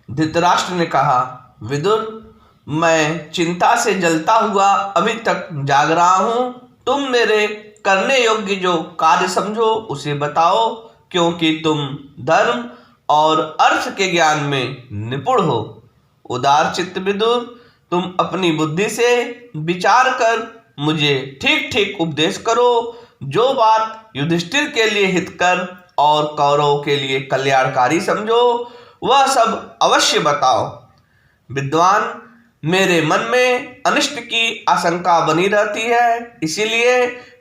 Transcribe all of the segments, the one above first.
धृतराष्ट्र ने कहा, विदुर, मैं चिंता से जलता हुआ अभी तक जाग रहा हूँ। तुम मेरे करने योग्य जो कार्य समझो उसे बताओ, क्योंकि तुम धर्म और अर्थ के ज्ञान में निपुण हो। उदार चित्त विदुर, तुम अपनी बुद्धि से विचार कर मुझे ठीक ठीक उपदेश करो। जो बात युधिष्ठिर के लिए हितकर और कौरवों के लिए कल्याणकारी समझो वह सब अवश्य बताओ। विद्वान, मेरे मन में अनिष्ट की आशंका बनी रहती है, इसीलिए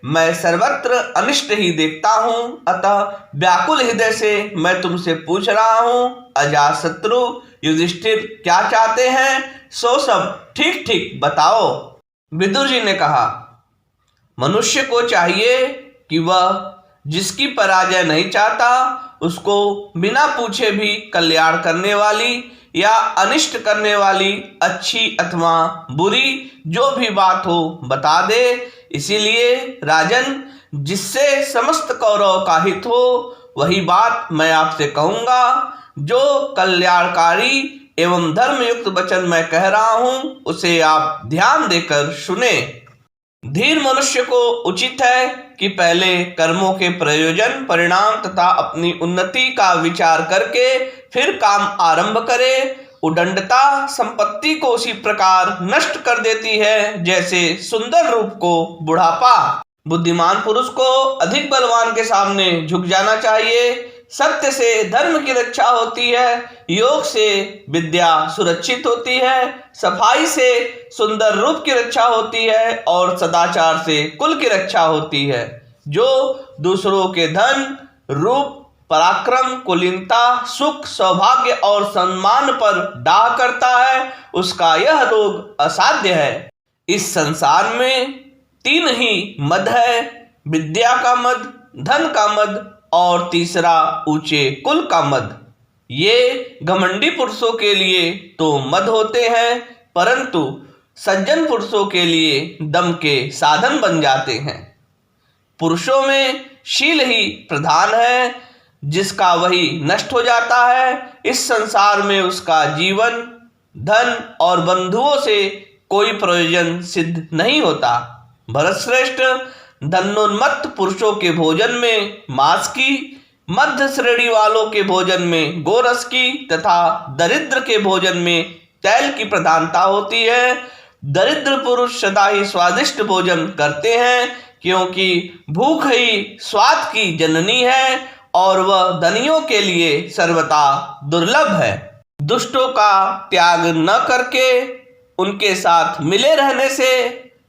मैं सर्वत्र अनिष्ट ही देखता हूँ। अतः व्याकुल हृदय से मैं तुमसे पूछ रहा हूँ, अजातशत्रु युधिष्ठिर क्या चाहते हैं सो सब ठीक ठीक बताओ। विदुर जी ने कहा, मनुष्य को चाहिए कि वह जिसकी पराजय नहीं चाहता उसको बिना पूछे भी कल्याण करने वाली या अनिष्ट करने वाली अच्छी अथवा बुरी जो भी बात हो बता दे। इसीलिए राजन, जिससे समस्त कौरव का हित हो वही बात मैं आपसे कहूँगा। जो कल्याणकारी एवं धर्मयुक्त वचन मैं कह रहा हूँ उसे आप ध्यान देकर सुने। धीर मनुष्य को उचित है कि पहले कर्मों के प्रयोजन, परिणाम तथा अपनी उन्नति का विचार करके फिर काम आरंभ करे। उदंडता संपत्ति को उसी प्रकार नष्ट कर देती है जैसे सुंदर रूप को बुढ़ापा। बुद्धिमान पुरुष को अधिक बलवान के सामने झुक जाना चाहिए। सत्य से धर्म की रक्षा होती है, योग से विद्या सुरक्षित होती है, सफाई से सुंदर रूप की रक्षा होती है और सदाचार से कुल की रक्षा होती है। जो दूसरों के धन, रूप, पराक्रम, कुलीनता, सुख, सौभाग्य और सम्मान पर डाह करता है उसका यह रोग असाध्य है। इस संसार में तीन ही मद है, विद्या का मद, धन का मद और तीसरा ऊंचे कुल का मद। ये घमंडी पुरुषों के लिए तो मद होते हैं, परंतु सज्जन पुरुषों के लिए दम के साधन बन जाते हैं। पुरुषों में शील ही प्रधान है, जिसका वही नष्ट हो जाता है इस संसार में उसका जीवन, धन और बंधुओं से कोई प्रयोजन सिद्ध नहीं होता। भरतश्रेष्ठ, धनोन्मत्त पुरुषों के भोजन में मांस की, मध्य श्रेणी वालों के भोजन में गोरस की तथा दरिद्र के भोजन में तैल की प्रधानता होती है। दरिद्र पुरुष सदा ही स्वादिष्ट भोजन करते हैं, क्योंकि भूख ही स्वाद की जननी है और वह धनियों के लिए सर्वथा दुर्लभ है। दुष्टों का त्याग न करके उनके साथ मिले रहने से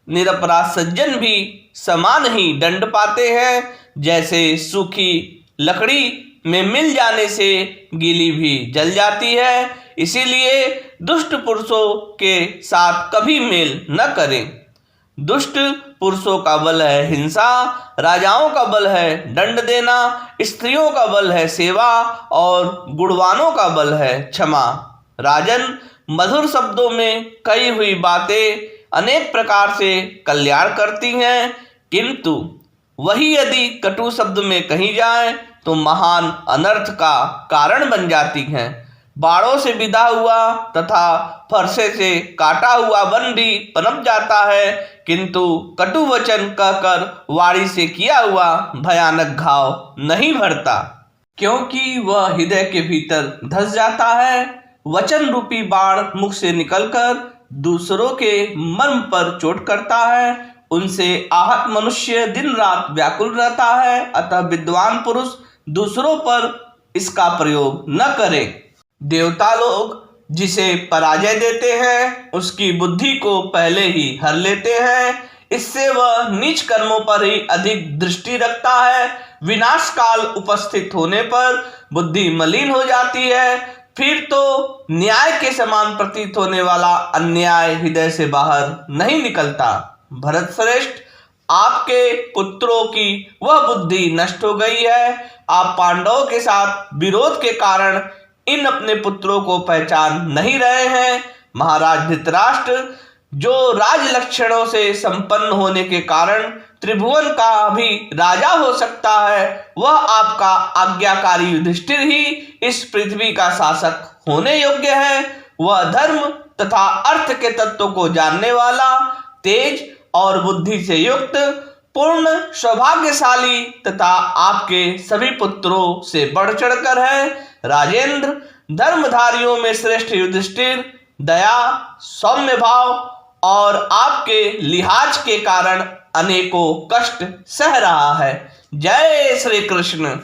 निरपराध सज्जन भी समान ही दंड पाते हैं, जैसे सूखी लकड़ी में मिल जाने से गीली भी जल जाती है। इसीलिए दुष्ट पुरुषों के साथ कभी मेल न करें। दुष्ट पुरुषों का बल है हिंसा, राजाओं का बल है दंड देना, स्त्रियों का बल है सेवा और गुणवानों का बल है क्षमा। राजन, मधुर शब्दों में कही हुई बातें अनेक प्रकार से कल्याण करती हैं, किंतु वही यदि कटु शब्द में कही जाए तो महान अनर्थ का कारण बन जाती हैं। बाड़ों से विदा हुआ तथा फरसे से काटा हुआ वन भी पनप जाता है, किंतु कटु वचन कहकर वाणी से किया हुआ भयानक घाव नहीं भरता, क्योंकि वह हृदय के भीतर धस जाता है। वचन रूपी बाण मुख से निकलकर दूसरों के मर्म पर चोट करता है, उनसे आहत मनुष्य दिन रात व्याकुल रहता है। अतः विद्वान पुरुष दूसरों पर इसका प्रयोग न करे। देवता लोग जिसे पराजय देते हैं उसकी बुद्धि को पहले ही हर लेते हैं, इससे वह नीच कर्मों पर ही अधिक दृष्टि रखता है। विनाश काल उपस्थित होने पर बुद्धि मलिन हो जाती है, फिर तो न्याय के समान प्रतीत होने वाला अन्याय हृदय से बाहर नहीं निकलता। भरतश्रेष्ठ, आपके पुत्रों की वह बुद्धि नष्ट हो गई है। आप पांडवों के साथ विरोध के कारण इन अपने पुत्रों को पहचान नहीं रहे हैं। महाराज धृतराष्ट्र, जो राज लक्षणों से संपन्न होने के कारण त्रिभुवन का भी राजा हो सकता है, वह आपका आज्ञाकारी युधिष्ठिर ही इस पृथ्वी का शासक होने योग्य है, वह धर्म तथा अर्थ के तत्व को जानने वाला, तेज और बुद्धि से युक्त, पूर्ण सौभाग्यशाली तथा आपके सभी पुत्रों से बढ़ चढ़कर है। राजेंद्र, धर्मधारियों में श्रेष्ठ युधिष्ठिर दया, सौम्य भाव और आपके लिहाज के कारण अनेकों कष्ट सह रहा है। जय श्री कृष्ण।